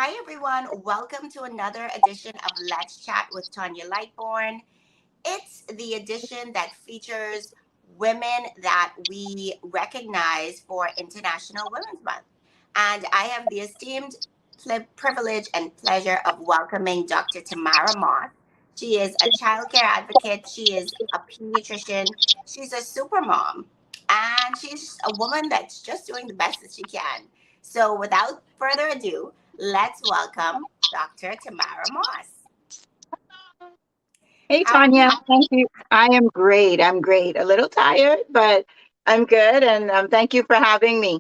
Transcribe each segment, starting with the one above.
Hi, everyone. Welcome to another edition of Let's Chat with Tanya Lightborn. It's the edition that features women that we recognize for International Women's Month. And I have the esteemed privilege and pleasure of welcoming Dr. Tamarra Moss. She is a childcare advocate, she is a pediatrician, she's a super mom, and she's a woman that's just doing the best that she can. So, without further ado, let's welcome Dr. Tamarra Moss. Hey, How are you? Tanya. Thank you. I am great. I'm great. A little tired, but I'm good. And thank you for having me.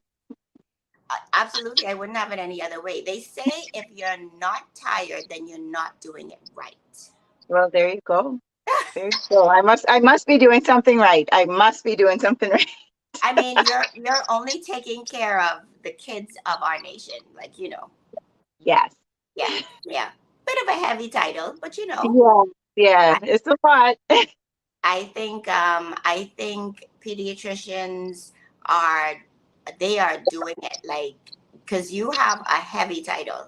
Absolutely, I wouldn't have it any other way. They say if you're not tired, then you're not doing it right. Well, there you go. There you go. I must be doing something right. I must be doing something right. I mean, you're only taking care of the kids of our nation, Yes. yeah, yeah. Bit of a heavy title, but Yeah. Yeah. I, It's a lot. I think pediatricians are they are doing it like because you have a heavy title,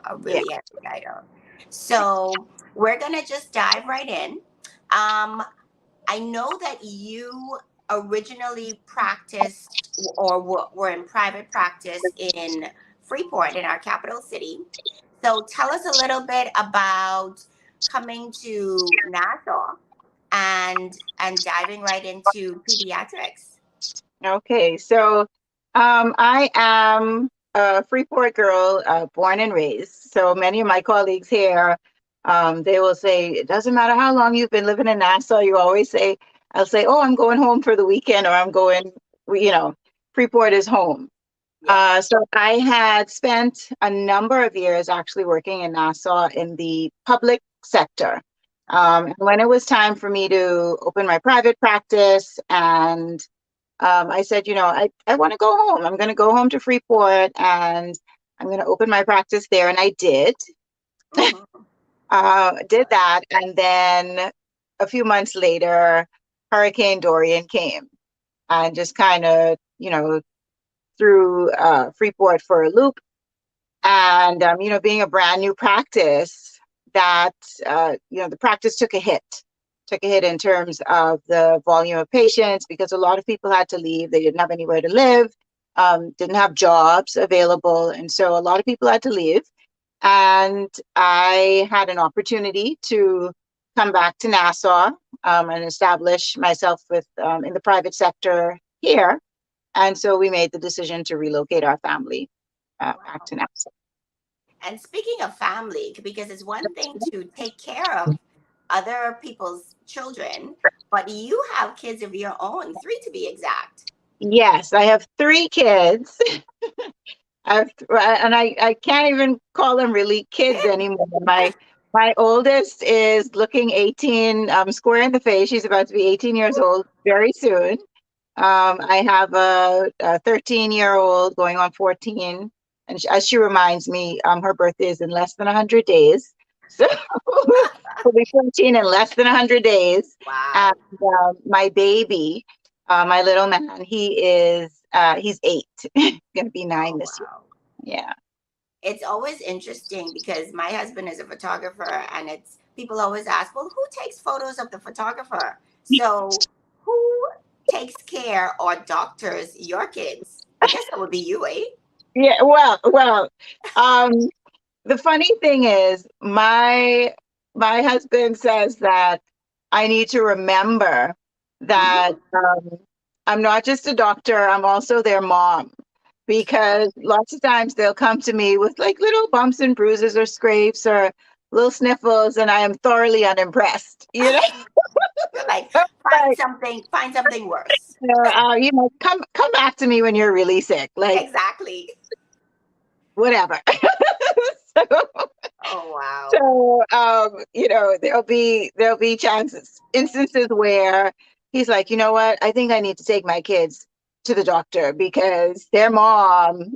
a Yeah. really heavy title. So we're gonna just dive right in. Um, I know that you originally practiced or were in private practice in Freeport in our capital city. So tell us a little bit about coming to Nassau and diving right into pediatrics. Okay. So I am a Freeport girl, born and raised. So many of my colleagues here, they will say, it doesn't matter how long you've been living in Nassau, you always say, I'll say, oh, I'm going home for the weekend, or I'm going, Freeport is home. Yeah. So I had spent a number of years actually working in Nassau in the public sector. And when it was time for me to open my private practice, and I said, I want to go home. I'm going to go home to Freeport and I'm going to open my practice there. And I did, Hmm. did that. And then a few months later, Hurricane Dorian came and just kind of, threw Freeport for a loop. And, being a brand new practice, that, the practice took a hit in terms of the volume of patients because a lot of people had to leave. They didn't have anywhere to live, didn't have jobs available. And so a lot of people had to leave. And I had an opportunity to come back to Nassau, and establish myself in the private sector here. And so we made the decision to relocate our family back Wow. to Nassau. And speaking of family, because it's one thing to take care of other people's children, but you have kids of your own, three to be exact. Yes, I have three kids. I can't even call them really kids anymore. My oldest is looking 18, square in the face. She's about to be 18 years old very soon. I have a 13-year-old going on 14, and as she reminds me, her birthday is in less than 100 days. So she'll be 14 in less than 100 days. And Wow. my baby, my little man, he's 8, going to be 9 Oh, this year. wow. Yeah. It's always interesting because my husband is a photographer and it's people always ask, well, who takes photos of the photographer? So who takes care or doctors your kids? I guess that would be you, eh? Yeah. Well, um, the funny thing is, my husband says that I need to remember that, Hmm. I'm not just a doctor, I'm also their mom. Because lots of times they'll come to me with like little bumps and bruises or scrapes or little sniffles, and I am thoroughly unimpressed. You're like, Like, find something worse. come back to me when you're really sick, like Exactly. whatever. so, Oh, wow. there'll be instances where he's like, you know what? I think I need to take my kids to the doctor because their mom,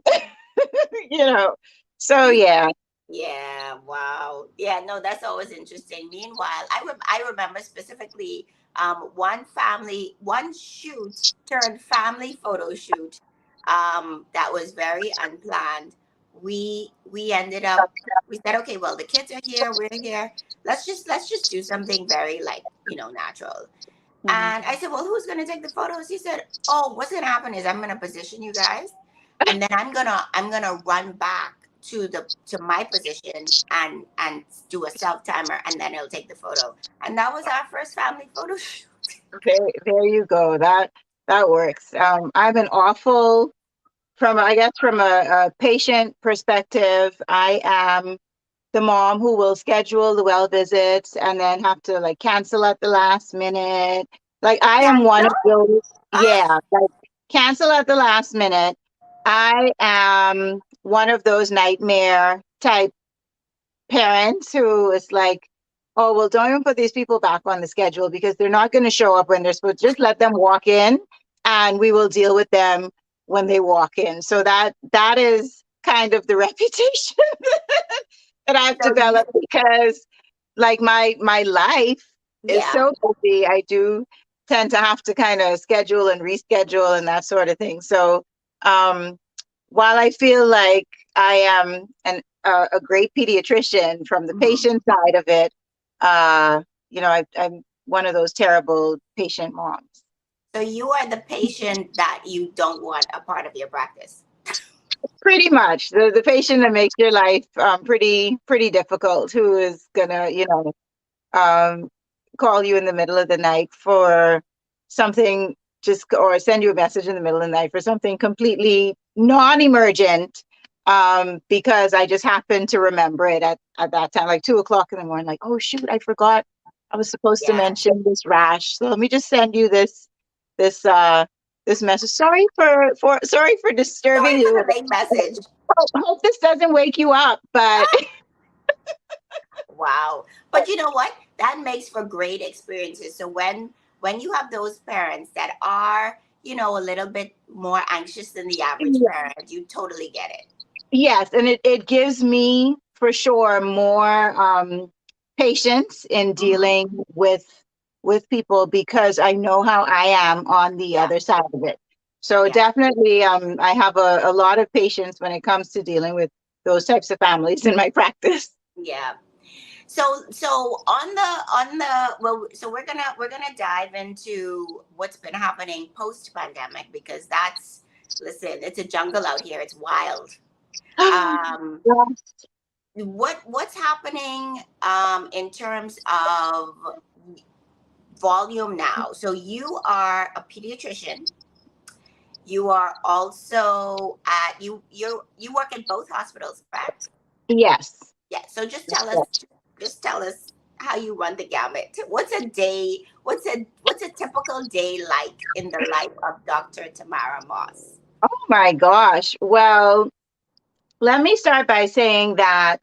you know. So yeah, Yeah, wow. Yeah, no, that's always interesting. Meanwhile, I remember specifically one shoot turned family photo shoot that was very unplanned. we ended up, we said, okay, well, the kids are here, we're here. Let's just do something very like, natural. Mhm. And I said, well, who's gonna take the photos? He said, oh, what's gonna happen is I'm gonna position you guys, and then I'm gonna run back to my position and do a self timer, and then it'll take the photo. And that was our first family photo shoot. There you go. That works. I'm an awful from a patient perspective. I am the mom who will schedule the well visits and then have to like cancel at the last minute. Like I am one of Cancel? those, Ah, yeah, like cancel at the last minute. I am one of those nightmare type parents who is like, oh, well, don't even put these people back on the schedule because they're not going to show up when they're supposed to. Just let them walk in and we will deal with them when they walk in. So that is kind of the reputation that I've so you, developed because like my life is yeah. so busy. I do tend to have to kind of schedule and reschedule and that sort of thing. So um, while I feel like I am a great pediatrician from the Mhm. patient side of it, uh, I'm one of those terrible patient moms. So you are the patient that you don't want a part of your practice. Pretty much the patient that makes your life pretty difficult, who is gonna, um, call you in the middle of the night for something just or send you a message in the middle of the night for something completely non-emergent because I just happened to remember it at that time, like 2 o'clock in the morning, like, oh shoot, I forgot I was supposed to Yeah. mention this rash. So let me just send you this this message. Sorry for Sorry disturbing for you. the late message. Hope this doesn't wake you up, but Wow. But you know what? That makes for great experiences. So when you have those parents that are, a little bit more anxious than the average parent, you totally get it. yes, and it gives me for sure more patience in Hmm. dealing with people because I know how I am on the Yeah. other side of it. So Yeah. definitely, I have a lot of patience when it comes to dealing with those types of families in my practice. Yeah. So on the well, so we're gonna dive into what's been happening post pandemic, because that's, listen, it's a jungle out here. It's wild. Um, what's happening in terms of volume now? So you are a pediatrician. You are also at you work in both hospitals, correct? Yes. Yeah. So just tell us how you run the gamut. What's a day? What's a typical day like in the life of Dr. Tamarra Moss? Oh my gosh. Well, let me start by saying that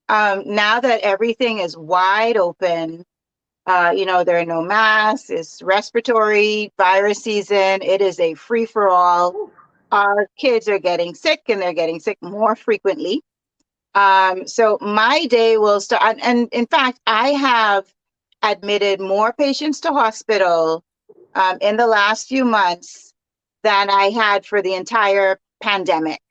now that everything is wide open, there are no masks, it's respiratory virus season, it is a free for all. Ooh, Our kids are getting sick and they're getting sick more frequently. So my day will start, and in fact, I have admitted more patients to hospital in the last few months than I had for the entire pandemic.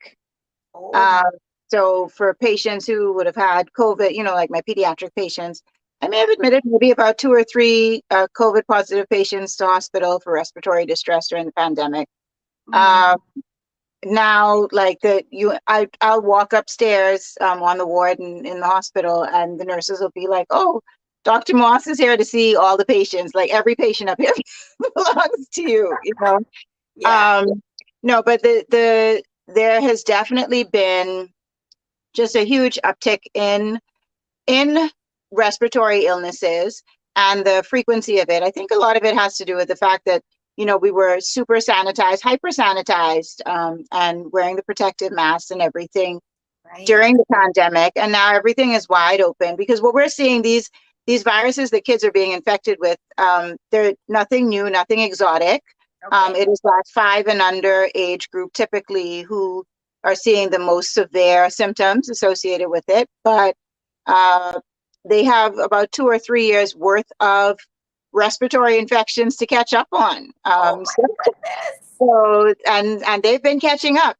oh my, Uh, so for patients who would have had COVID, like my pediatric patients, I may yeah. have admitted maybe about two or three COVID positive patients to hospital for respiratory distress during the pandemic. Mm-hmm. Uh, Now, like I'll walk upstairs on the ward in the hospital, and the nurses will be like, "Oh, Dr. Moss is here to see all the patients. Like every patient up here belongs to you." Yeah. Um, no, but there has definitely been just a huge uptick in respiratory illnesses and the frequency of it. I think a lot of it has to do with the fact that we were super sanitized, hyper sanitized, and wearing the protective masks and everything Right. during the pandemic, and now everything is wide open because what we're seeing, these viruses that kids are being infected with, they're nothing new, nothing exotic. Okay. It is that 5 and under age group typically who are seeing the most severe symptoms associated with it, but uh, they have about 2 or 3 years worth of respiratory infections to catch up on. Oh my goodness. So and they've been catching up.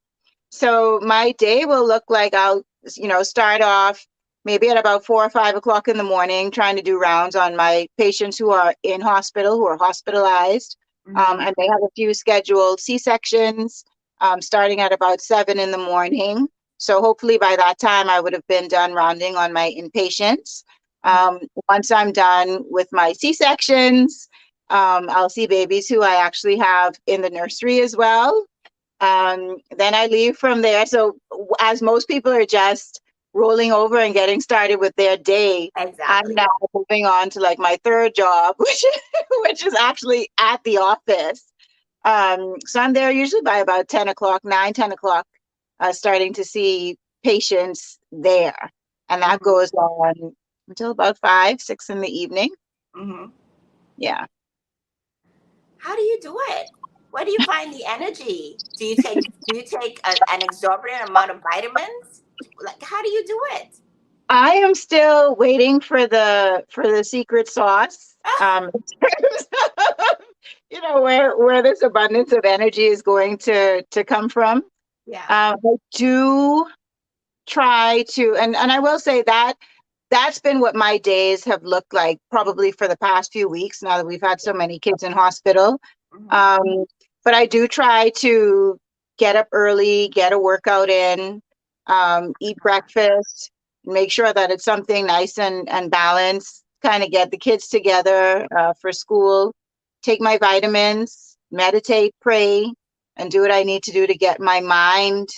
So my day will look like I'll start off maybe at about 4 or 5 o'clock in the morning, trying to do rounds on my patients who are in hospital, who are hospitalized. Mm-hmm. And they have a few scheduled C-sections starting at about 7 in the morning. So hopefully by that time, I would have been done rounding on my inpatients. Um, Once I'm done with my C-sections, I'll see babies who I actually have in the nursery as well. Then I leave from there. So as most people are just rolling over and getting started with their day, I'm Exactly. now moving on to like my third job, which is actually at the office. So I'm there usually by about 10 o'clock, 9, 10 o'clock, starting to see patients there. And that Mm-hmm. goes on until about 5, 6 in the evening. Mm-hmm. Yeah. How do you do it? Where do you find the energy? Do you take an exorbitant amount of vitamins? Like, how do you do it? I am still waiting for the secret sauce. Where this abundance of energy is going to come from. Yeah. I do try to, and I will say that that's been what my days have looked like probably for the past few weeks now that we've had so many kids in hospital. Mm-hmm. Um, but I do try to get up early, get a workout in, eat breakfast, make sure that it's something nice and balanced, kind of get the kids together for school, take my vitamins, meditate, pray, and do what I need to do to get my mind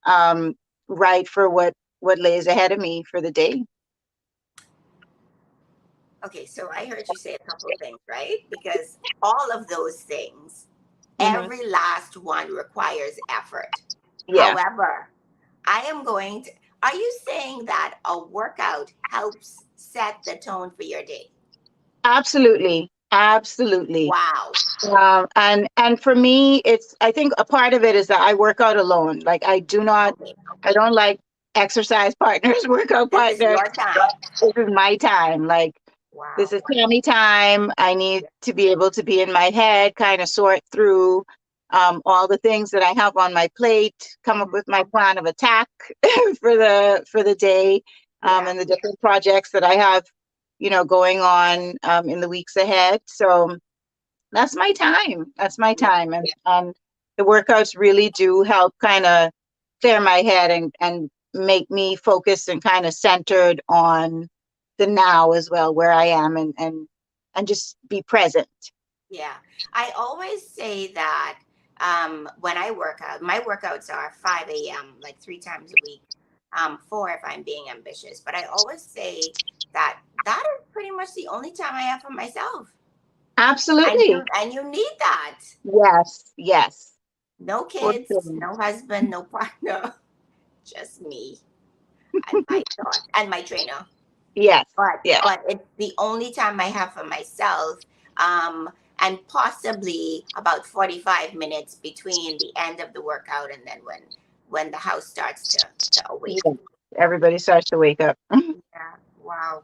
um, right for what lays ahead of me for the day. Okay, so I heard you say a couple of things, right? Because all of those things, Hmm. every last one requires effort. Yeah, However, I am going to, are you saying that a workout helps set the tone for your day? absolutely, absolutely. Wow. And for me, it's I think a part of it is that I work out alone. Like Okay. I don't like exercise partners, workout This is partners. your time. This is my time. Like this Wow. is Tammy time. I need to be able to be in my head, kind of sort through all the things that I have on my plate, come up Mhm. with my plan of attack for the day, Yeah. and the different projects that I have, going on in the weeks ahead. So that's my time. That's my Yeah. time. And the workouts really do help kind of clear my head and make me focused and kind of centered on the now as well, where I am and just be present. Yeah. I always say that when I work out, my workouts are 5 a.m., like 3 times a week, four if I'm being ambitious. But I always say that that is pretty much the only time I have for myself. And Absolutely. you need that. Yes. Yes. No For kids, sure. no husband, no partner, just me and my thoughts and my trainer. Yes. but Yes. but it's the only time I have for myself. And possibly about 45 minutes between the end of the workout and then when the house starts to awake. Yes. Everybody starts to wake up. Yeah, wow.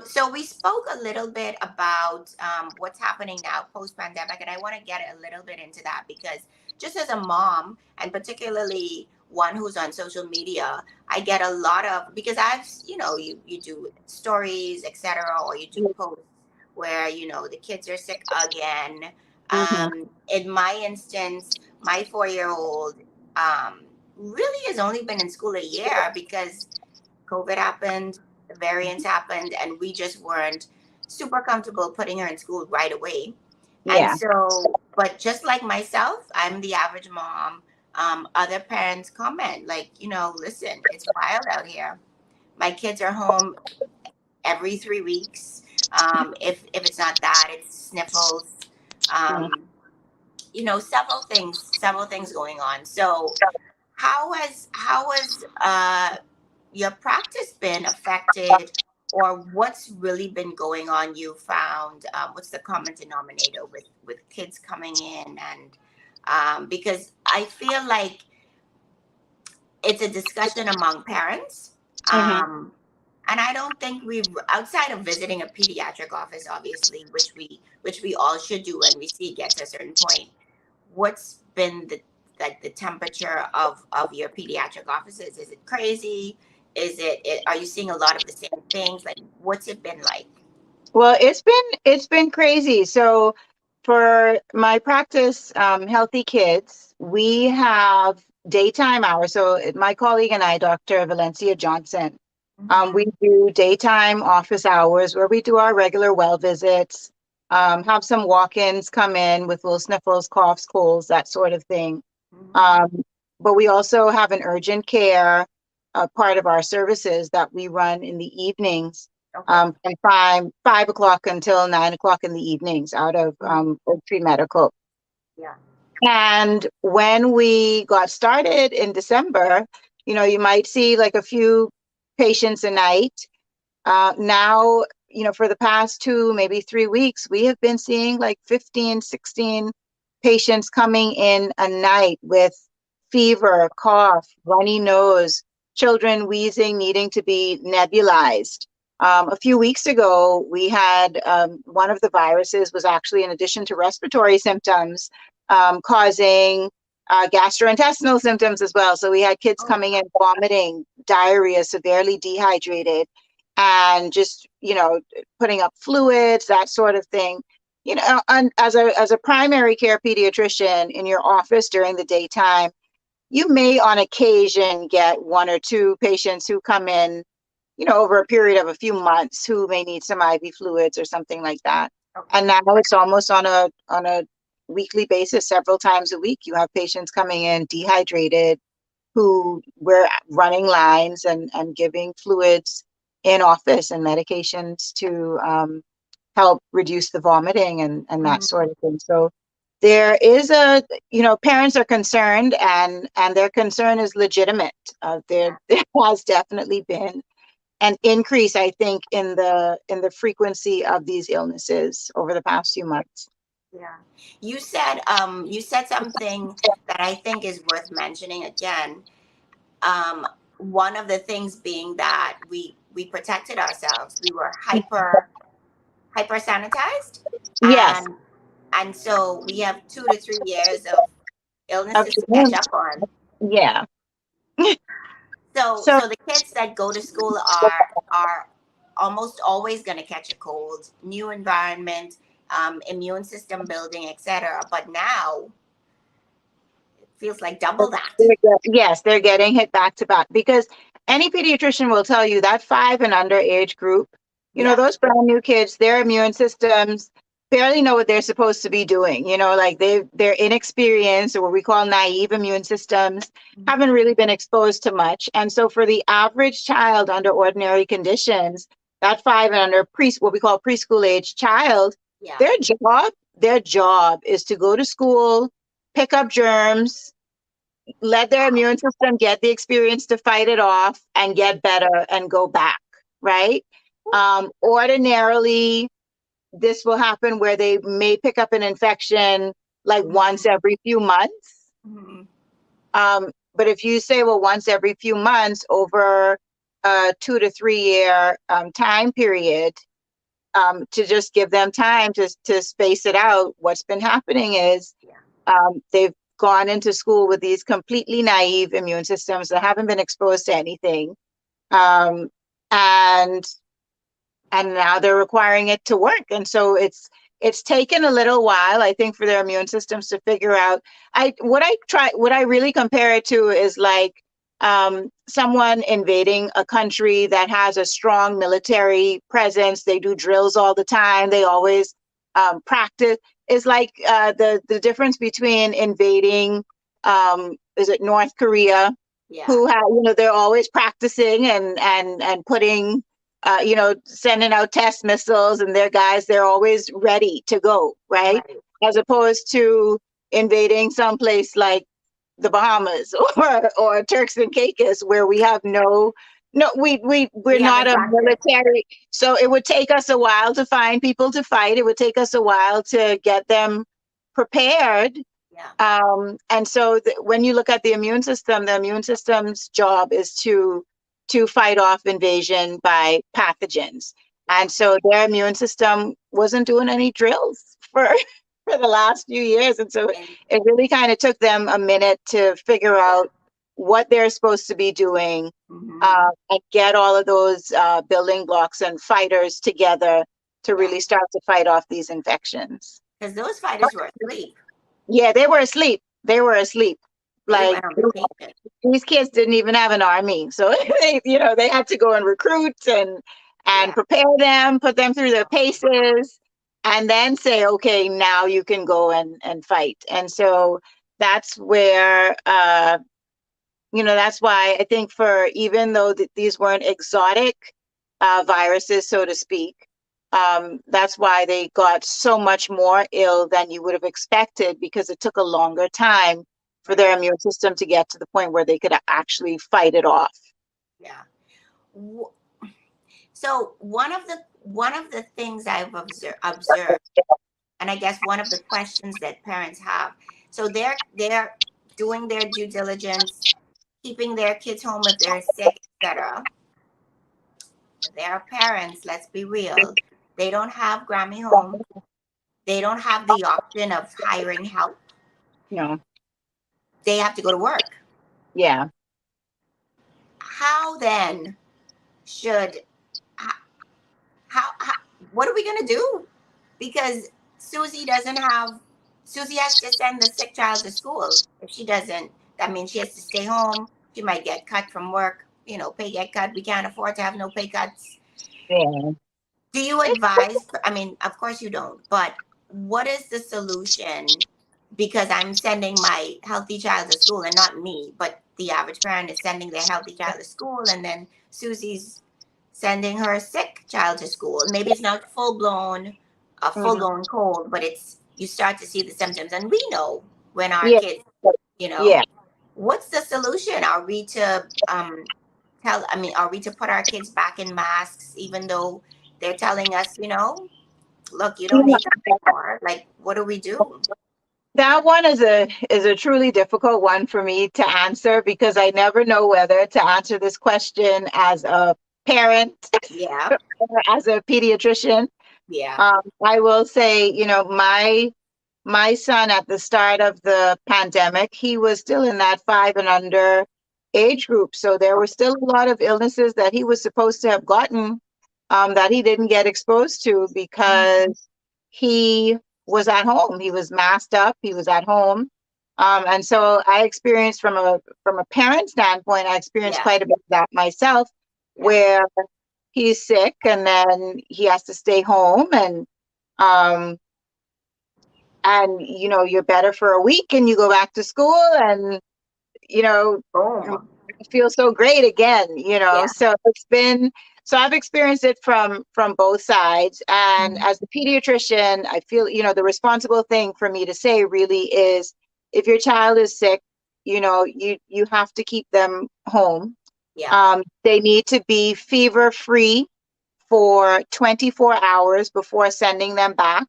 So we spoke a little bit about what's happening now post pandemic, and I want to get a little bit into that because just as a mom, and particularly one who's on social media, I get a lot of because you do stories, etc., or you do posts where the kids are sick again. Hmm. In my instance, my 4 year old really has only been in school a year because COVID happened, the variants happened, and we just weren't super comfortable putting her in school right away. And Yeah. so, but just like myself, I'm the average mom. Other parents comment, like, listen, it's wild out here. My kids are home every 3 weeks. If it's not that, it's sniffles. Mhm. Um, several things going on. So, how has your practice been affected, or what's really been going on? You found what's the common denominator with kids coming in, and because I feel like it's a discussion among parents. Mhm. um, and I don't think we've outside of visiting a pediatric office, obviously, which we all should do when we see it get to a certain point. What's been the temperature of your pediatric offices? Is it crazy? Are you seeing a lot of the same things? Like, what's it been like? Well, it's been crazy. So for my practice, Healthy Kids, we have daytime hours. So my colleague and I, Dr. Valencia Johnson, we Mm-hmm. do daytime office hours where we do our regular well visits, have some walk-ins come in with little sniffles, coughs, colds, that sort of thing. Mm-hmm. Um, but we also have an urgent care part of our services that we run in the evenings, Okay. from five o'clock until 9 o'clock in the evenings out of Mhm. Oak Tree Medical. Yeah. And when we got started in December, you might see like a few patients a night. Now, for the past 2, maybe 3 weeks, we have been seeing like 15, 16 patients coming in a night with fever, cough, runny nose, children wheezing, needing to be nebulized. A few weeks ago, we had one of the viruses was actually, in addition to respiratory symptoms, causing gastrointestinal symptoms as well. So we had kids Oh. coming in vomiting, diarrhea, severely dehydrated, and just putting up fluids, that sort of thing. And as a primary care pediatrician in your office during the daytime, you may on occasion get one or two patients who come in, over a period of a few months, who may need some IV fluids or something like that. Okay. And now it's almost on a weekly basis, several times a week, you have patients coming in dehydrated, who we're running lines and giving fluids in office and medications to help reduce the vomiting and that Mhm. sort of thing. So there is parents are concerned, and their concern is legitimate. There, Yeah. there has definitely been an increase, I think, in the frequency of these illnesses over the past few months. Yeah. You said something that I think is worth mentioning again. Um, One of the things being that we protected ourselves. We were hyper sanitized, Yes, and so we have 2 to 3 years of illnesses to catch absolutely. up on. Yeah. So So so the kids that go to school are almost always going to catch a cold, new environment, immune system building, etc. But now it feels like double that. Yes, they're getting hit back to back, because any pediatrician will tell you that 5 and under age group, Yeah. those brand new kids, their immune systems barely know what they're supposed to be doing. Like they're inexperienced, or what we call naive immune systems, haven't really been exposed to much. And so for the average child under ordinary conditions, that 5 and under what we call preschool age child, Yeah. their job is to go to school, pick up germs, let their immune system get the experience to fight it off and get better and go back, right? Ordinarily, this will happen where they may pick up an infection like once Mhm. every few months. Mhm. But if you say, well, once every few months over a 2 to 3 year time period, to just give them time to space it out, what's been happening is Yeah. they've gone into school with these completely naive immune systems that haven't been exposed to anything, um, and now they're requiring it to work. And so it's taken a little while, I think, for their immune systems to figure out. What I really compare it to is like someone invading a country that has a strong military presence. They do drills all the time. They always practice. It's like the difference between invading, is it North Korea, Yeah. who have, they're always practicing and putting, sending out test missiles, and their guys, they're always ready to go, right? Right. As opposed to invading someplace like the Bahamas or Turks and Caicos, where we have no, we're We not haven't a practiced. military. So it would take us a while to find people to fight. It would take us a while to get them prepared. Yeah. And so when you look at the immune system's job is to fight off invasion by pathogens. Yeah. And so their immune system wasn't doing any drills for for the last few years. And so And it really kind of took them a minute to figure yeah. out what they're supposed to be doing, Mm-hmm. and get all of those building blocks and fighters together to Yeah. really start to fight off these infections. Because those fighters were asleep. Yeah, they were asleep. They were asleep. They Like went on vacation. these kids didn't even have an army, so they had to go and recruit and Yeah. prepare them, put them through their paces, and then say, okay, now you can go and fight. And so that's where that's why I think, for even though these weren't exotic viruses, so to speak, that's why they got so much more ill than you would have expected, because it took a longer time for Right. their immune system to get to the point where they could actually fight it off. Yeah. W- So one of the things I've observed, and I guess one of the questions that parents have, so they're doing their due diligence, keeping their kids home if they're sick, etc. Their parents, let's be real, they don't have Grammy home. They don't have the option of hiring help. No. They have to go to work. Yeah. How then should how what are we going to do? Because Susie has to send the sick child to school. If she doesn't, that means she has to stay home. She might get cut from work, pay get cut. We can't afford to have no pay cuts. Yeah. Do you advise? I mean, of course you don't, but what is the solution? Because I'm sending my healthy child to school, and not me, but the average parent is sending their healthy child to school, and then Susie's sending her sick child to school. Maybe it's not a full Mhm. blown cold, but you start to see the symptoms, and we know when our Yeah. kids, you Yeah. know, what's the solution? Are we to are we to put our kids back in masks, even though they're telling us, look, you don't need them anymore? Like, what do we do? That one is a truly difficult one for me to answer, because I never know whether to answer this question as a parent Yeah, or as a pediatrician. yeah. I will say, my son, at the start of the pandemic, he was still in that 5 and under age group. So there were still a lot of illnesses that he was supposed to have gotten, that he didn't get exposed to, Mhm. because he was at home. He was masked up. He was at home. And so I experienced, from a parent standpoint, I experienced Yeah, quite a bit of that myself, yeah, where he's sick and then he has to stay home, um you're better for a week and you go back to school, and you know boom. feel so great again, Yeah. so I've experienced it from both sides. And Mhm. as the pediatrician, I feel, the responsible thing for me to say really is, if your child is sick, you have to keep them home. Yeah, They need to be fever free for 24 hours before sending them back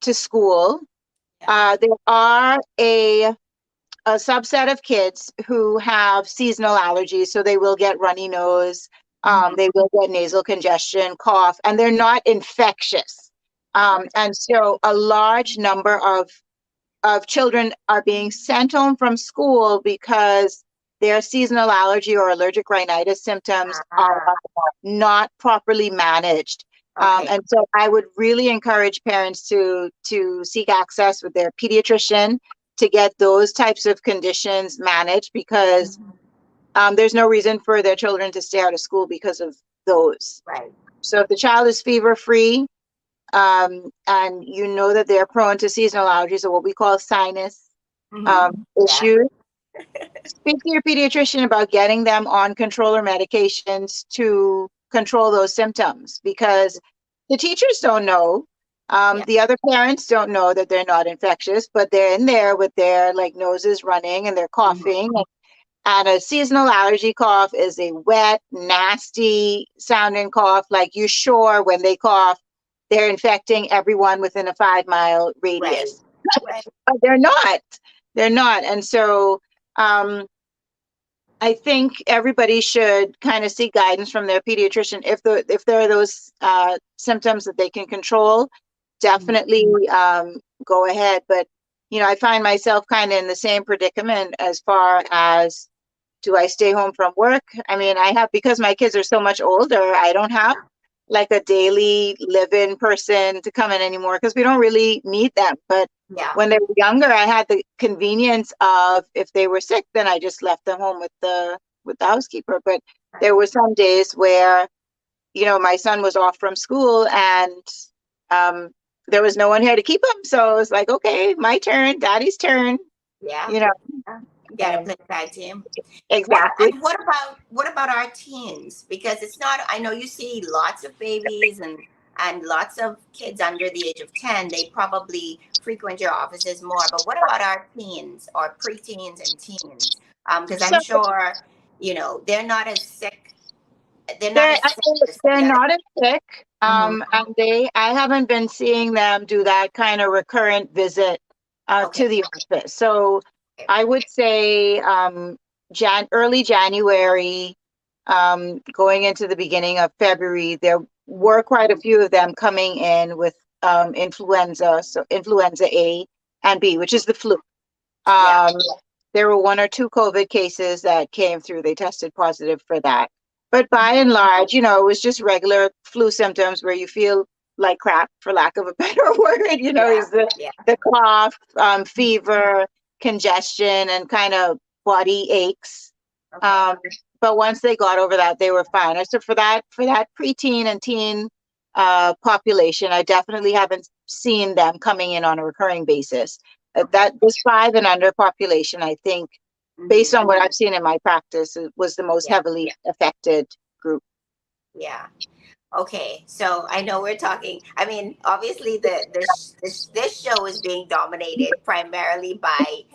to school. yeah. There are a subset of kids who have seasonal allergies, so they will get runny nose, Hmm. they will get nasal congestion, cough, and they're not infectious. Right. And so a large number of children are being sent home from school because their seasonal allergy or allergic rhinitis symptoms are Ah, not properly managed. okay. And so I would really encourage parents to seek access with their pediatrician to get those types of conditions managed, because Mhm. there's no reason for their children to stay out of school because of those. Right. So if the child is fever free, and you know that they're prone to seasonal allergies, or what we call sinus Hmm. Yeah. issues, speak to your pediatrician about getting them on controller medications to control those symptoms, because the teachers don't know. Yeah. The other parents don't know that they're not infectious, but they're in there with their like noses running and they're Hmm. coughing. And a seasonal allergy cough is a wet, nasty sounding cough. Like, you sure when they cough, they're infecting everyone within a 5 mile Right. radius. Right. But they're not. They're not. And so um, I think everybody should kind of seek guidance from their pediatrician. If there are those symptoms that they can control, Mhm. definitely go ahead. But I find myself kind of in the same predicament as far as do I stay home from work? I mean, I have, because my kids are so much older, I don't have like a daily live-in person to come in anymore because we don't really need them. But Yeah. when they were younger, I had the convenience of, if they were sick, then I just left them home with the housekeeper. But there Right. were some days where, my son was off from school, and um, there was no one here to keep him. So it was like, okay, my turn, daddy's turn, Yeah. you know. Yeah. You gotta Um, play tag team. What exactly. and what about our teens? Because it's not. I know you see lots of babies and lots of kids under the age of 10. They probably frequent your offices more. But what about our teens or preteens and teens? Because So I'm sure they're not as sick. They're not they're as sick as they're the other. not as sick, Hmm. and I haven't been seeing them do that kind of recurrent visit Okay. to the office. So Okay. I would say early January, going into the beginning of February, there were quite a few of them coming in with influenza, so influenza A and B, which is the flu. Yeah. Um, there were one or two COVID cases that came through. They tested positive for that. But by and large, it was just regular flu symptoms where you feel like crap, for lack of a better word, Yeah. is Yeah. the cough, fever, congestion, and kind of body aches. Okay. Um, but once they got over that, they were fine. So for that preteen and teen population, I definitely haven't seen them coming in on a recurring basis. Okay. That this 5 and under population, I think, based Hmm. on what I've seen in my practice, it was the most Yeah. heavily affected group. Yeah. Okay, so I know we're talking. I mean, obviously, this show is being dominated primarily by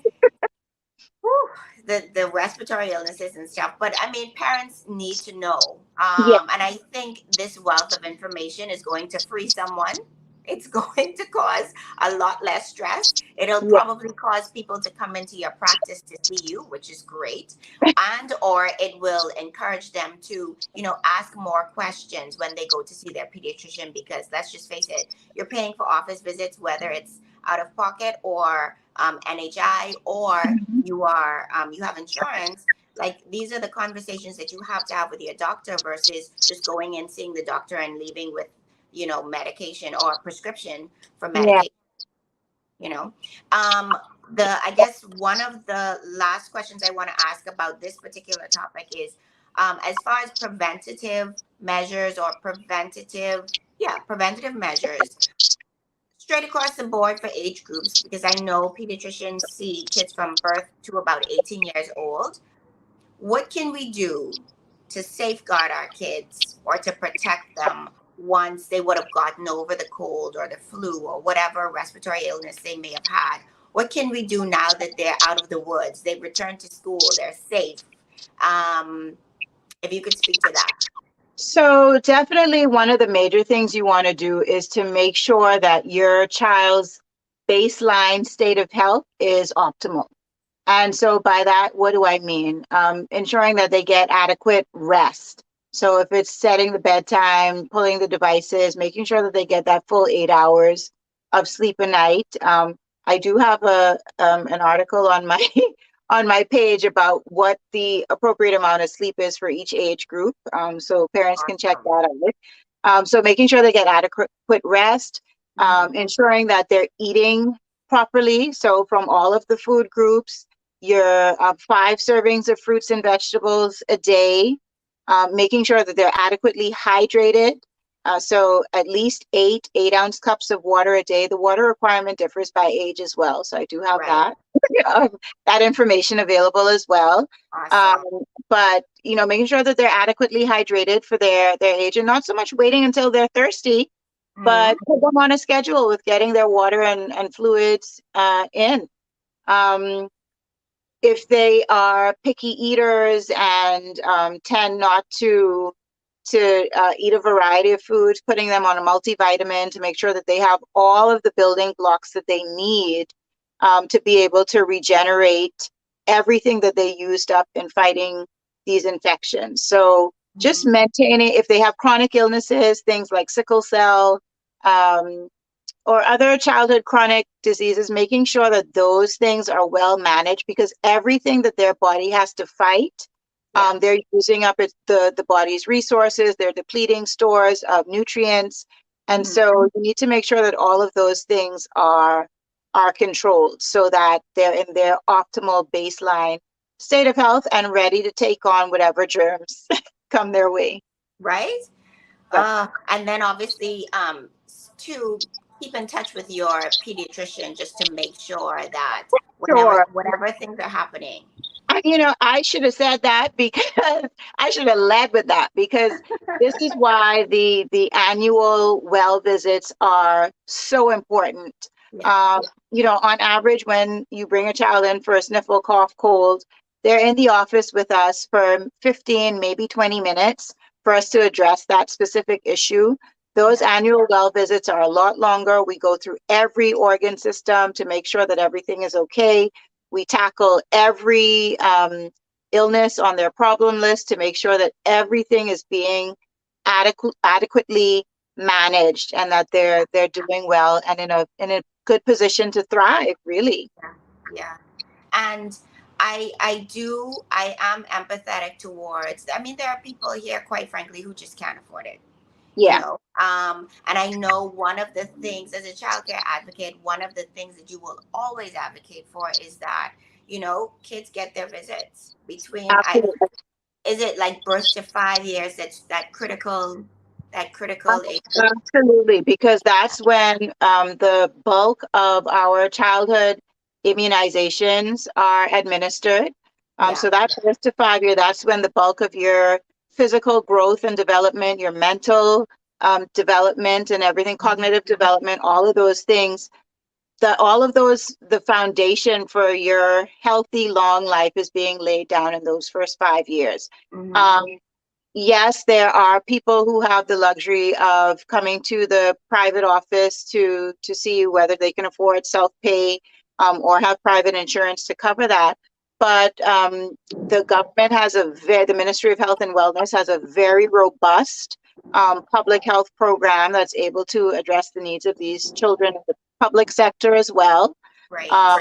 whew, the respiratory illnesses and stuff. But I mean, parents need to know, Yeah, and I think this wealth of information is going to free someone. It's going to cause a lot less stress. It'll yeah, probably cause people to come into your practice to see you, which is great, and or it will encourage them to ask more questions when they go to see their pediatrician. Because let's just face it, you're paying for office visits, whether it's out of pocket or NHI, or mhm, you have insurance. Like, these are the conversations that you have to have with your doctor versus just going and seeing the doctor and leaving with medication or prescription for yeah. medication. you know um the I guess one of the last questions I want to ask about this particular topic is, as far as preventative measures or preventative measures straight across the board for age groups, because I know pediatricians see kids from birth to about 18 years old. What can we do to safeguard our kids or to protect them once they would have gotten over the cold or the flu or whatever respiratory illness they may have had? What can we do now that they're out of the woods? They've returned to school, they're safe. Um, if you could speak to that. So definitely one of the major things you want to do is to make sure that your child's baseline state of health is optimal. And so by that, what do I mean? Ensuring that they get adequate rest. So if it's setting the bedtime, pulling the devices, making sure that they get that full 8 hours of sleep a night. I do have an article on my on my page about what the appropriate amount of sleep is for each age group. So parents can check Awesome. that out. So making sure they get adequate rest, Hmm. ensuring that they're eating properly. So from all of the food groups, your 5 servings of fruits and vegetables a day, making sure that they're adequately hydrated. So at least 8 ounce cups of water a day. The water requirement differs by age as well. So I do have Right. that that information available as well. Um, Awesome. but making sure that they're adequately hydrated for their age, and not so much waiting until they're thirsty, Hmm. but put them on a schedule with getting their water and fluids in. Um, if they are picky eaters and tend not to eat a variety of foods, putting them on a multivitamin to make sure that they have all of the building blocks that they need to be able to regenerate everything that they used up in fighting these infections. So just Hmm. maintaining, if they have chronic illnesses, things like sickle cell, um, or other childhood chronic diseases, making sure that those things are well managed, because everything that their body has to fight Yeah. They're using up the body's resources. They're depleting stores of nutrients. And Hmm. so you need to make sure that all of those things are controlled so that they're in their optimal baseline state of health and ready to take on whatever germs come their way. Right. Yeah, And then obviously, to keep in touch with your pediatrician just to make sure that sure. whatever things are happening. I should have said that because I should have led with that because this is why the annual well visits are so important. Yeah. Um, on average, when you bring a child in for a sniffle, cough, cold, they're in the office with us for 15, maybe 20 minutes for us to address that specific issue. Those Yeah. annual well visits are a lot longer. We go through every organ system to make sure that everything is okay. We tackle every illness on their problem list to make sure that everything is being adequately managed and that they're doing well and in a good position to thrive, really. Yeah. Yeah. And I am empathetic towards, I mean, there are people here, quite frankly, who just can't afford it, Yeah, and I know one of the things, as a childcare advocate, one of the things that you will always advocate for is that, kids get their visits between, absolutely. is it like birth to 5 years, that's that critical age group? Absolutely, because that's when the bulk of our childhood immunizations are administered. Yeah. So that first to 5 year, that's when the bulk of your physical growth and development, your mental development and everything, cognitive development, all of those things, all of those, the foundation for your healthy long life is being laid down in those first 5 years. Hmm. Um, yes, there are people who have the luxury of coming to the private office to see whether they can afford self-pay or have private insurance to cover that. But the government has the Ministry of Health and Wellness has a very robust public health program that's able to address the needs of these children in the public sector as well. Right. Um,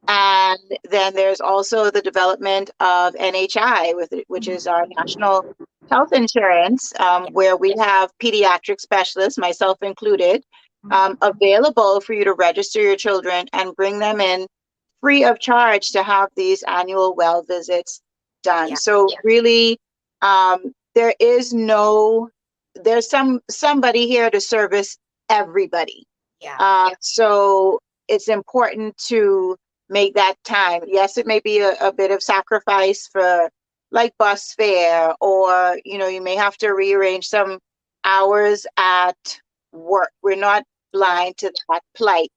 and then there's also the development of NHI, which is our national health insurance, Yeah. where we have pediatric specialists, myself included, Mhm. available for you to register your children and bring them in free of charge to have these annual well visits done. Yeah. So really, there is no, there's somebody here to service everybody. Yeah. So it's important to make that time. Yes, it may be a bit of sacrifice for like bus fare, or you may have to rearrange some hours at work. We're not Yeah. blind to that plight.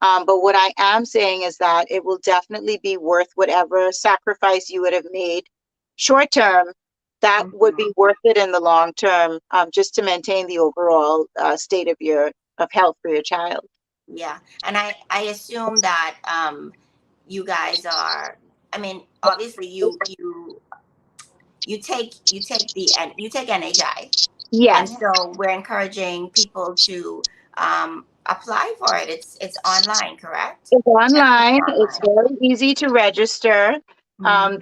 But what I am saying is that it will definitely be worth whatever sacrifice you would have made short term. That would Hmm. be worth it in the long term, just to maintain the overall state of health for your child. Yeah. And I assume that, you guys are, I mean, obviously you take NHI, and Yes, so we're encouraging people to apply for it. It's online, correct? it's online. It's Online. very easy to register. Hmm.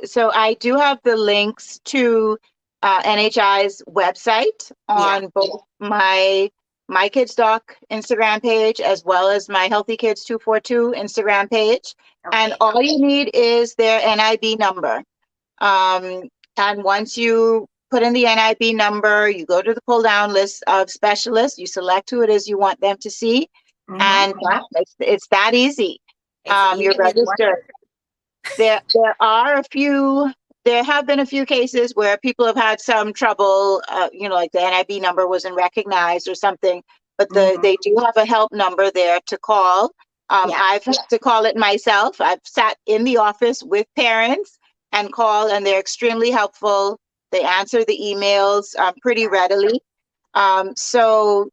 So I do have the links to NHI's website Yeah. on both my Kids Doc Instagram page as well as my Healthy Kids 242 Instagram page. And Okay. all you need is their NIB number. Um, and once you put in the NIB number, you go to the pull down list of specialists, you select who it is you want them to see, Hmm. and yeah, it's that easy. It's You're easy as one. registered. There have been a few cases where people have had some trouble, like the NIB number wasn't recognized or something, but Hmm. they do have a help number there to call. Yeah. I've had to call it myself. I've sat in the office with parents and call, and they're extremely helpful. They answer the emails pretty readily. So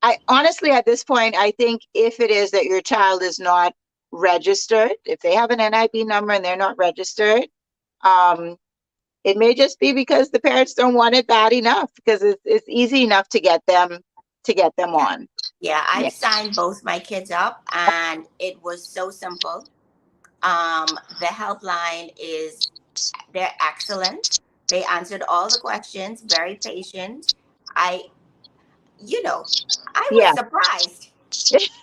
I honestly, at this point, I think if it is that your child is not registered, if they have an NIB number and they're not registered, um, it may just be because the parents don't want it bad enough because it's easy enough to get them Yeah. on. Yeah. Yeah. I've signed both my kids up, and it was so simple. The helpline is They're excellent. They answered all the questions, very patient. I, you know, I was Yeah. surprised,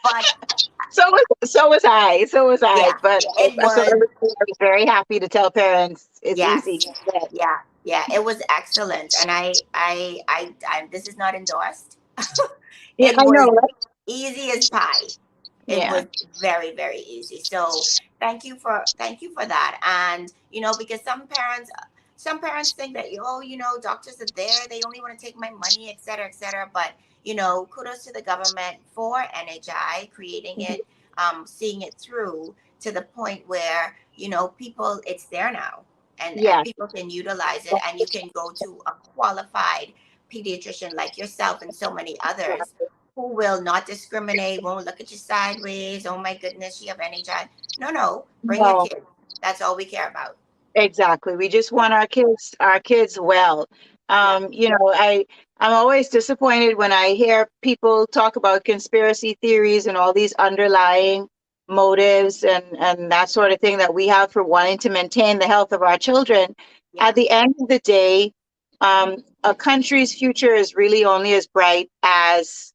but So was I. So was I. yeah, But it so was. I was very happy to tell parents it's easy. Yes, yeah, yeah. It was excellent, and this is not endorsed. Yeah, It I was know, right? easy as pie. It Yeah. was very very easy. So thank you for that. And because some parents think that doctors are there, they only want to take my money, etc., etc. But kudos to the government for NHI creating Mhm. it, seeing it through to the point where people, it's there now, and Yeah. people can utilize it, and you can go to a qualified pediatrician like yourself and so many others who will not discriminate, won't look at you sideways. Oh my goodness, you have NHI. No, no, bring your No. kid. That's all we care about. Exactly. We just Yeah, want our kids well. yeah, I'm always disappointed when I hear people talk about conspiracy theories and all these underlying motives and that sort of thing that we have for wanting to maintain the health of our children. yeah, At the end of the day, a country's future is really only as bright as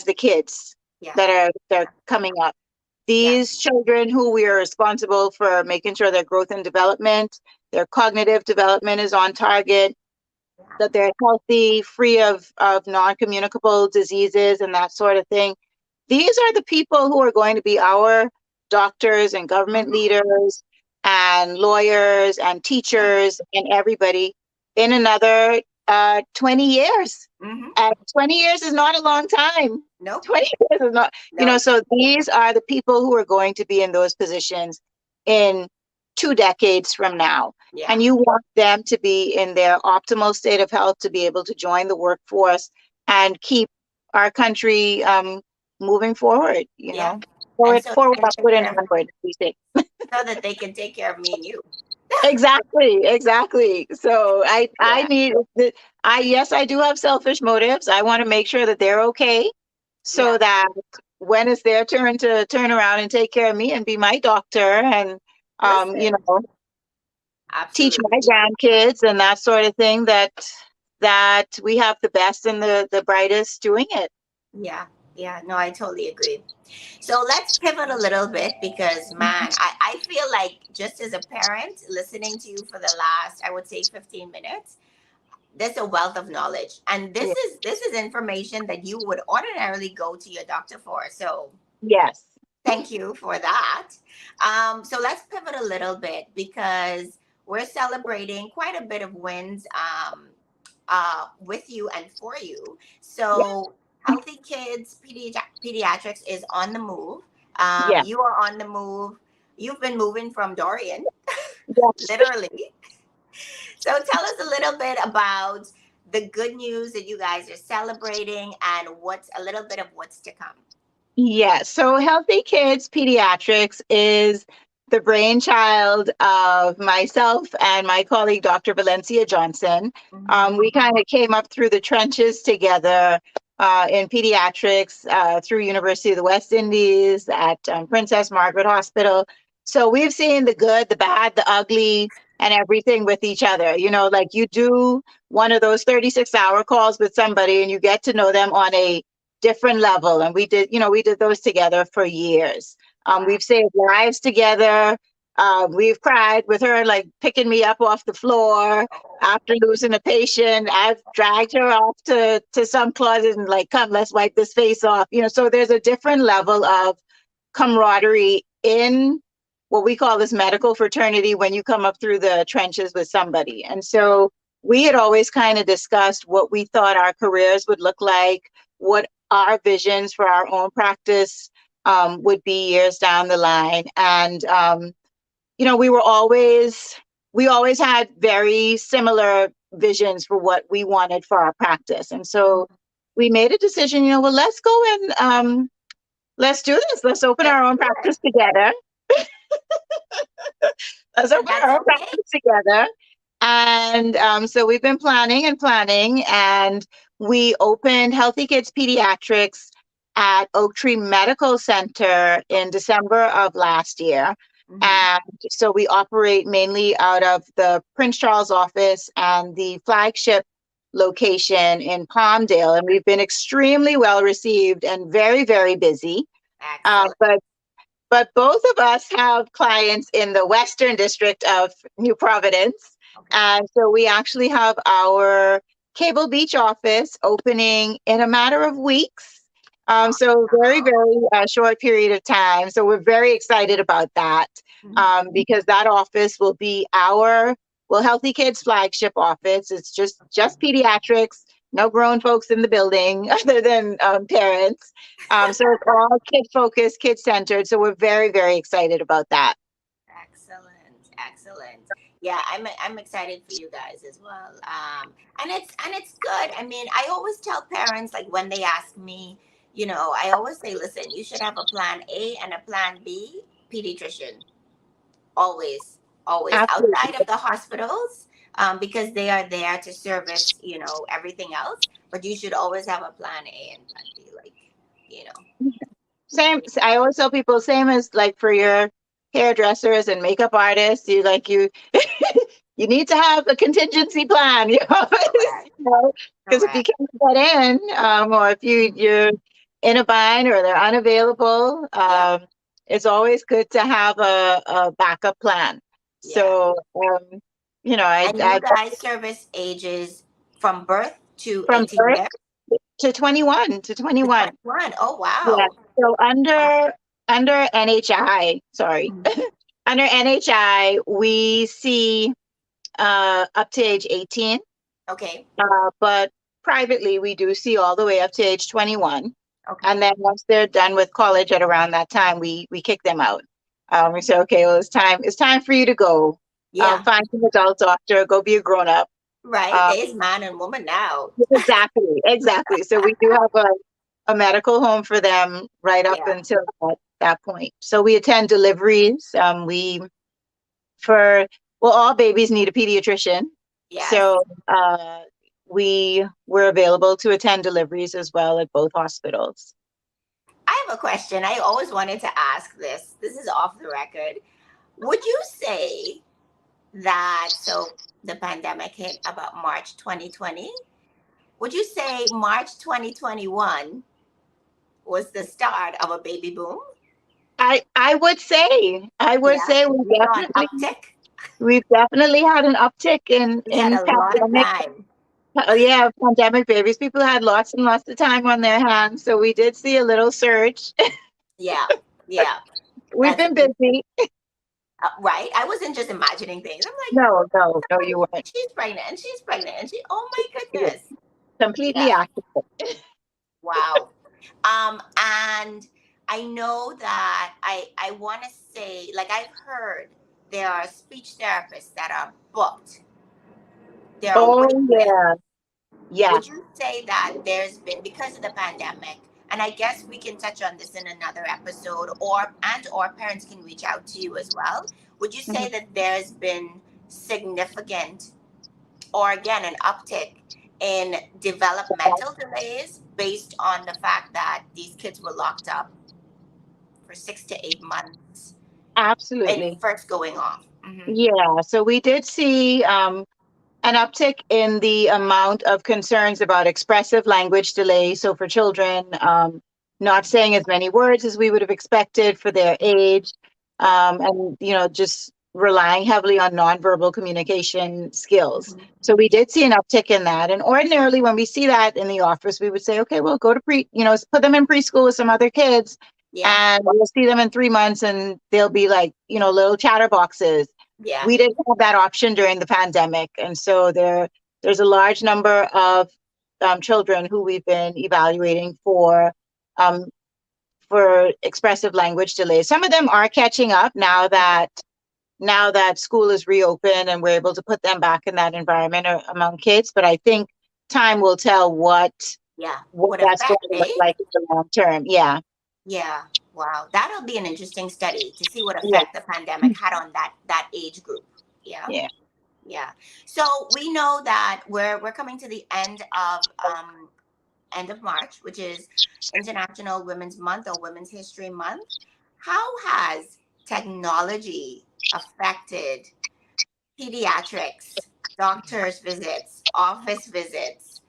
the kids yeah, that are yeah, coming up. yeah, These children who we are responsible for making sure their growth and development, their cognitive development is on target, yeah. that they're healthy, free of non-communicable diseases and that sort of thing. These are the people who are going to be our doctors and government Mm-hmm. leaders and lawyers and Yeah. teachers and everybody in another 20 years. Mm-hmm. And 20 years is not a long time. Nope. 20 years is not, Nope. so these are the people who are going to be in those positions in 2 decades from now. Yeah. And you want them to be in their optimal state of health to be able to join the workforce and keep our country moving forward, Yeah. And forward, so forward, they can take upward, and care of onward, we say. so that they can take care of me and you. Exactly, exactly. So I Yeah. need the yes, I do have selfish motives. I want to make sure that they're okay so Yeah. that when it's their turn to turn around and take care of me and be my doctor and Listen. teach my Absolutely. grandkids and that sort of thing, that we have the best and the brightest doing it. Yeah. Yeah. No, I totally agree. So let's pivot a little bit because, man, I feel like just as a parent listening to you for the last, I would say, 15 minutes, there's a wealth of knowledge. And this Yeah. is this is information that you would ordinarily go to your doctor for. So Yes. thank you for that. So let's pivot a little bit because we're celebrating quite a bit of wins with you and for you. Yeah. So Healthy Kids Pediatrics is on the move. Yeah. You are on the move. You've been moving from Dorian, Yes. literally. So tell us a little bit about the good news that you guys are celebrating and what's a little bit of what's to come. Yes. So Healthy Kids Pediatrics is the brainchild of myself and my colleague, Dr. Valencia Johnson. Mm-hmm. We kind of came up through the trenches together in pediatrics through University of the West Indies at Princess Margaret Hospital. So we've seen the good, the bad, the ugly, and everything with each other. Like you do one of those 36-hour calls with somebody and you get to know them on a different level. And we did those together for years. Wow. We've saved lives together. We've cried with her, like picking me up off the floor after losing a patient. I've dragged her off to some closet and like, come, let's wipe this face off. So there's a different level of camaraderie in what we call this medical fraternity when you come up through the trenches with somebody. And so we had always kind of discussed what we thought our careers would look like, what our visions for our own practice would be years down the line. And, we always had very similar visions for what we wanted for our practice. And so Mhm. we made a decision, well, let's go and let's do this. Let's open Let's our own do it. practice together. Let's And open that's our own okay. practice together. And so we've been planning, and we opened Healthy Kids Pediatrics at Oak Tree Medical Center in December of last year. Mm-hmm. And so we operate mainly out of the Prince Charles office and the flagship location in Palmdale. And we've been extremely well received and very, very busy. Uh, Excellent. but but both of us have clients in the Western District of New Providence. Okay. And so we actually have our Cable Beach office opening in a matter of weeks. So very, Awesome. very short period of time. So we're very excited about that Mm-hmm. because that office will be our Well Healthy Kids flagship office. It's Okay. just pediatrics, no grown folks in the building other than parents. So it's all kid focused, kid centered. So we're very, very excited about that. Excellent, excellent. Yeah, I'm excited for you guys as well. And it's good. I mean, I always tell parents like when they ask me, I always say, listen, you should have a plan A and a plan B, pediatrician. Always, always outside Absolutely. of the hospitals, because they are there to service, everything else. But you should always have a plan A and plan B, like, you know. Same. I always tell people, same as like for your hairdressers and makeup artists, you you need to have a contingency plan. Correct, Because if you correct. can't get in, or if you're in a bind or they're unavailable, Yep, it's always good to have a backup plan. yeah. So, And you I guys service ages from birth to from 18 birth years to 21 to to 21. 21. Oh, Yeah. wow. So Wow. under NHI, sorry, Mhm. under NHI, we see up to age 18, Okay, but privately we do see all the way up to age 21. And okay. then once they're done with college at around that time, we kick them out. We say, okay, well, it's time for you to go. Yeah, Find an adult doctor, go be a grown up. right. Um, There's man and woman now. exactly, exactly. So we do have a medical home for them right up Yeah, until that point. So we attend deliveries. For well, all babies need a pediatrician. yes. So we're available to attend deliveries as well at both hospitals. I have a question. I always wanted to ask this. This is off the record. Would you say that, so the pandemic hit about March 2020? Would you say March 2021 was the start of a baby boom? I would Yeah. say We saw an uptick. we've definitely had an uptick We had in a lot of pandemic. time. Oh yeah, pandemic babies. People had lots and lots of time on their hands, so we did see a little surge. Yeah. Yeah. We've That's been busy. right. I wasn't just imagining things. I'm like, No, no, no, you weren't. she's pregnant and she's pregnant and oh my You were goodness. completely Yeah. active. Wow. And I know that I want to say, like, I've heard there are speech therapists that are booked. There are Oh wait lists. yeah, Would yes. you say that there's been, because of the pandemic, and I guess we can touch on this in another episode, or parents can reach out to you as well. Would you say Mhm. that there's been significant, or again, an uptick in developmental delays based on the fact that these kids were locked up for 6 to 8 months and Absolutely. first going off? Yeah. So we did see an uptick in the amount of concerns about expressive language delay. So for children, not saying as many words as we would have expected for their age, Yeah. and just relying heavily on nonverbal communication skills. Hmm. So we did see an uptick in that. And ordinarily, when we see that in the office, we would say, okay, well, go to put them in preschool with some other kids, Yeah. and we'll see them in 3 months, and they'll be like, little chatterboxes. Yeah. We didn't have that option during the pandemic, and so there's a large number of children who we've been evaluating um, for expressive language delays. Some of them are catching up now that school is reopened and we're able to put them back in that environment among kids. But I think time will tell Yeah. what What that's going effect, to look eh? like in the long term. Yeah, Yeah. Wow. That'll be an interesting study to see what yeah, effect the pandemic had on that age group. Yeah. yeah. Yeah. So we know that we're coming to the end of March, which is International Women's Month or Women's History Month. How has technology affected pediatrics, doctors' visits, office visits.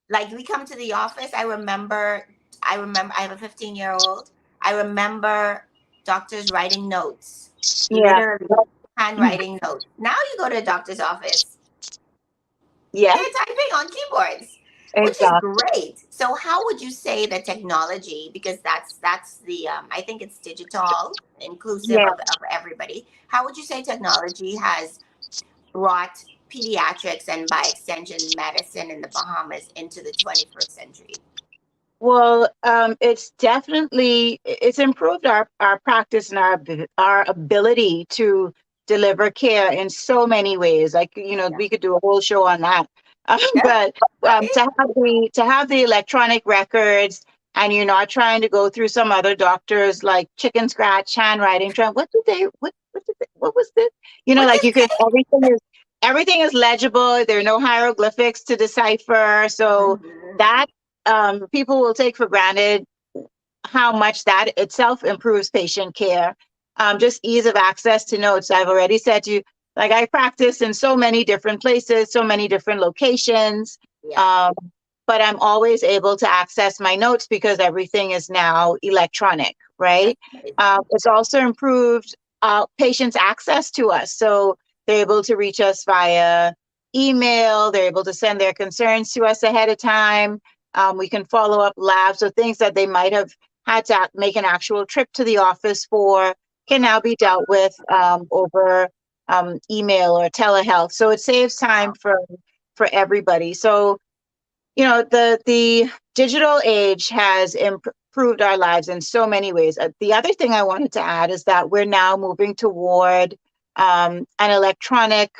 Like we come to the office, I remember I have a 15-year-old. I remember doctors writing notes, Yeah. literally handwriting notes. Now you go to a doctor's office, Yeah, they're typing on keyboards, which is exactly. great. So how would you say that technology, because that's the I think it's digital, inclusive Yeah. of everybody. How would you say technology has brought pediatrics and by extension medicine in the Bahamas into the 21st century? Well, it's improved our practice and our ability to deliver care in so many ways. Like, Yeah. we could do a whole show on that. Yeah. But Right? to have the electronic records, and you're not trying to go through some other doctors like chicken scratch handwriting. Trying what was this? What Like, did you it could say? everything is legible. There are no hieroglyphics to decipher. So Mhm. that people will take for granted how much that itself improves patient care. Just ease of access to notes. I've already said to you, like, I practice in so many different places, so many different locations, Yeah. um, but I'm always able to access my notes because everything is now electronic, That's right? amazing. It's also improved patients' access to us. So they're able to reach us via email, they're able to send their concerns to us ahead of time. We can follow up labs or things that they might have had to make an actual trip to the office for, can now be dealt with over email or telehealth. So it saves time Wow. for everybody. So the digital age has improved our lives in so many ways. The other thing I wanted to add is that we're now moving toward an electronic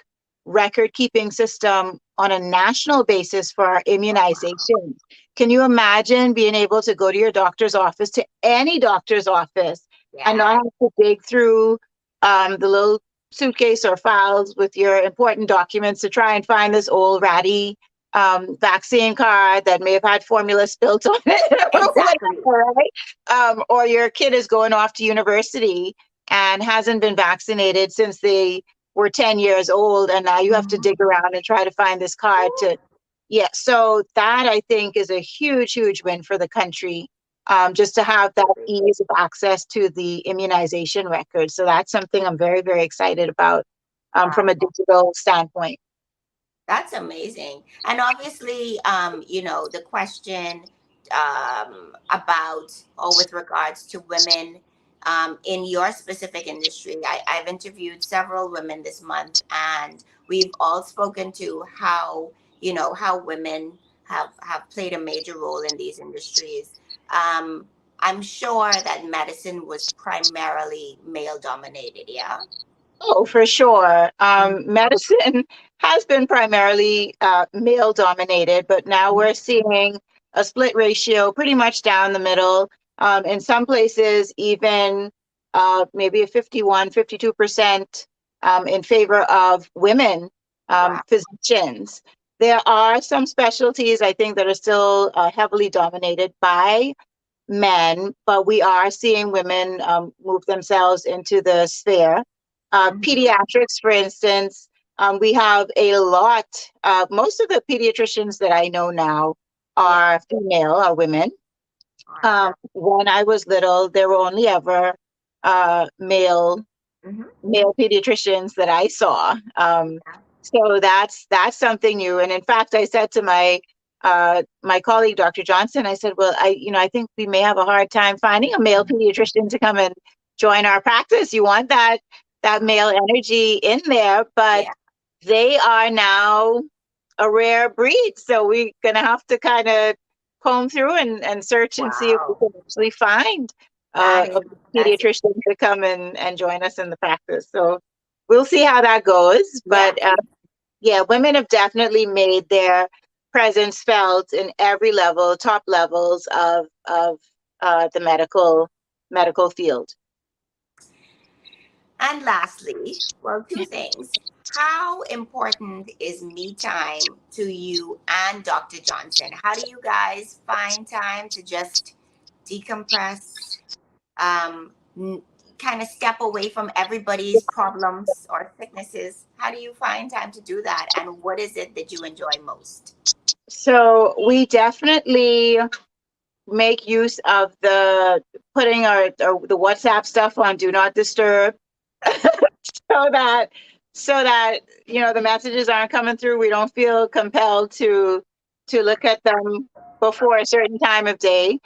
record keeping system on a national basis for our Oh, wow. immunization. Can you imagine being able to go to your doctor's office, to any doctor's office, and not Yeah. have to dig through the little suitcase or files with your important documents to try and find this old ratty vaccine card that may have had formula spilt on it or Exactly. whatever, right? Or your kid is going off to university and hasn't been vaccinated since they were 10 years old, and now you have to Mhm. dig around and try to find this card Ooh, to, yeah. So that, I think, is a huge, huge win for the country, just to have that absolutely. ease of access to the immunization record. So that's something I'm very, very excited about from a Wow. digital standpoint. That's amazing. And obviously, the question about or with regards to women in your specific industry, I've interviewed several women this month, and we've all spoken to how women have played a major role in these industries. Um, I'm sure that medicine was primarily male dominated. Yeah. Oh, for sure. Mhm. Medicine has been primarily male dominated, but now we're seeing a split ratio pretty much down the middle. In some places, even maybe a 51, 52% in favor of women Wow. physicians. There are some specialties, I think, that are still heavily dominated by men, but we are seeing women move themselves into the sphere. Mhm. Pediatrics, for instance, we have a lot. Most of the pediatricians that I know now Yeah. are female, are women. Awesome. When I was little, there were only ever uh, male Hmm. male pediatricians that I saw. Yeah. So that's something new. And in fact, I said to my colleague, Dr. Johnson, I said, well, I think we may have a hard time finding a male pediatrician to come and join our practice. You want that male energy in there, but Yeah. they are now a rare breed. So we're gonna have to kind of comb through and search and see if we Wow. can actually find That a is that's pediatrician to come and join us in the practice. So we'll see how that goes. yeah. But yeah, women have definitely made their presence felt in every level, top levels of the medical field. And lastly, well, two things. How important is me time to you and Dr. Johnson? How do you guys find time to just decompress? Um, n- kind of step away from everybody's problems or sicknesses? How do you find time to do that? And what is it that you enjoy most? So we definitely make use of the putting our the WhatsApp stuff on do not disturb so that the messages aren't coming through. We don't feel compelled to look at them before a certain time of day.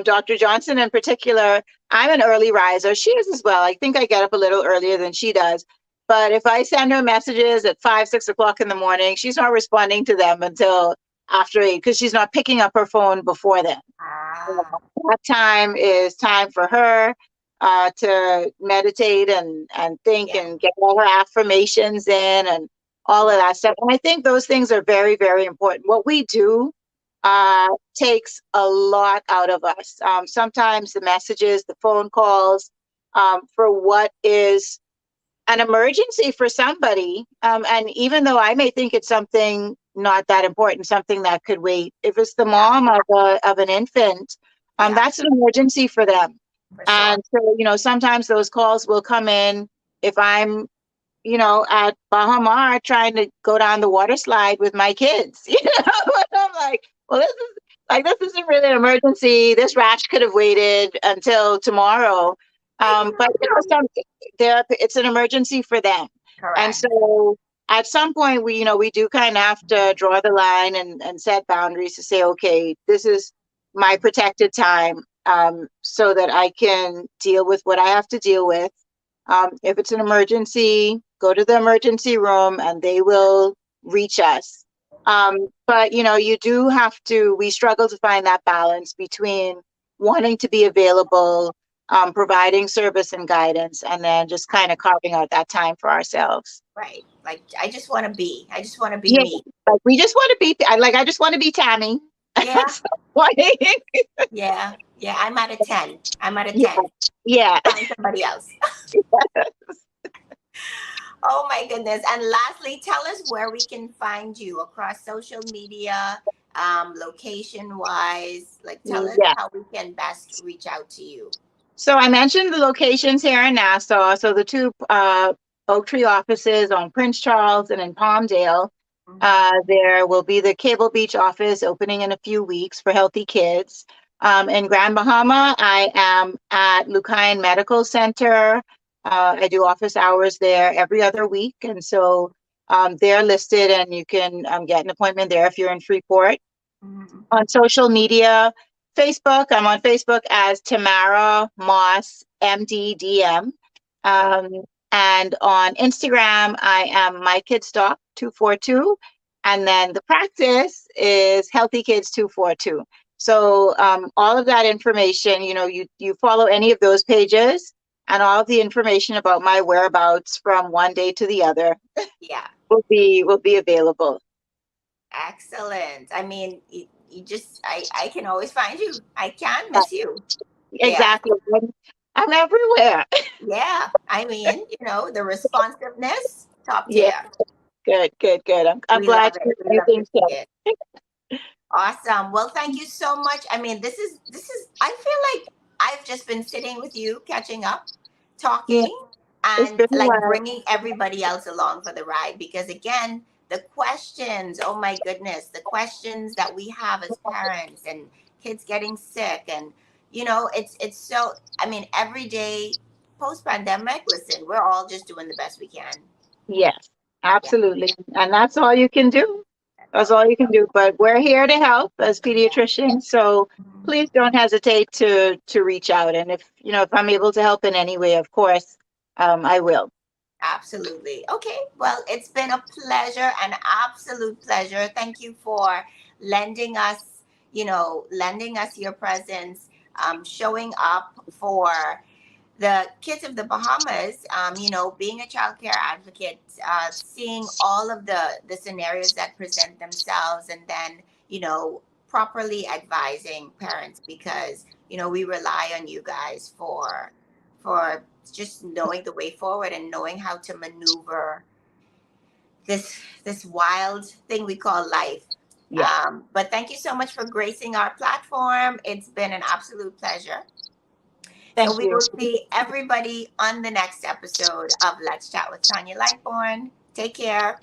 Dr. Johnson in particular, I'm an early riser. She is as well. I think I get up a little earlier than she does. But if I send her messages at 5, 6 o'clock in the morning, she's not responding to them until after 8 because she's not picking up her phone before then. Ah, That time is time for her to meditate and think yeah, and get all her affirmations in and all of yeah, that stuff. And I think those things are very, very important. What we do takes a lot out of us. Sometimes the messages, the phone calls, for what is an emergency for somebody. And even though I may think it's something not that important, something that could wait, if it's the yeah, mom of an infant, yeah, that's an emergency for them. for sure. And so, sometimes those calls will come in if I'm, at Bahamar trying to go down the water slide with my kids. And I'm like, well, this isn't really an emergency. This rash could have waited until tomorrow. I But know. it's an emergency for them. And Correct. so at some point we do kind of have to draw the line and set boundaries to say, okay, this is my protected time, so that I can deal with what I have to deal with. If it's an emergency, go to the emergency room and they will reach us. But you do have to, we struggle to find that balance between wanting to be available, providing service and guidance, and then just kind of carving out that time for ourselves. Right. Like I just want to be. I just want to be Yeah, me. like we just want to be, I just want to be Tammy. Yeah. That's why. Yeah. Yeah. I'm at a 10. I'm at a Yeah, 10. yeah. Find somebody else. Oh my goodness. And lastly, tell us where we can find you across social media, location wise. Like tell us Yeah. how we can best reach out to you. So I mentioned the locations here in Nassau. So the two Oak Tree offices on Prince Charles and in Palmdale. Mhm. There will be the Cable Beach office opening in a few weeks for healthy kids. In Grand Bahama, I am at Lucayan Medical Center. I do office hours there every other week. And so they're listed and you can get an appointment there if you're in Freeport. Mhm. On social media, Facebook, I'm on Facebook as Tamarra Moss MDDM. Okay. Um, and on Instagram, I am My Kids Doc 242. And then the practice is Healthy Kids 242. So all of that information, you follow any of those pages, and all of the information about my whereabouts from one day to the other Yeah. will be available. Excellent. I mean, you just, I can always find you. I can't miss you. Yeah. Exactly. I'm everywhere. Yeah. I mean, the responsiveness, top Yeah, tier. good, good, good. I'm We love glad it. We you love to think see so. it. Awesome. Well, thank you so much. I mean, this is I feel like I've just been sitting with you, catching up, Yeah, talking, it's and been a like while. bringing everybody else along for the ride because again, the questions, oh my goodness, the questions that we have as parents and kids getting sick and it's so I mean, every day post pandemic, listen, we're all just doing the best we can. Yes, Yeah, absolutely. And that's all you can do. that's That's all we all can you can do. But we're here to help as Yeah. pediatricians. So Mhm. please don't hesitate to reach out. And if I'm able to help in any way, of course, I will. Absolutely. Okay. Well, it's been a pleasure, an absolute pleasure. Thank you for lending us, lending us your presence, showing up for the kids of the Bahamas, being a child care advocate, seeing all of the scenarios that present themselves, and then, properly advising parents because, we rely on you guys for just knowing the way forward and knowing how to maneuver this wild thing we call life. Yes. But thank you so much for gracing our platform. It's been an absolute pleasure. So Thank we you. will see everybody on the next episode of Let's Chat with Tanya Lightborn. Take care.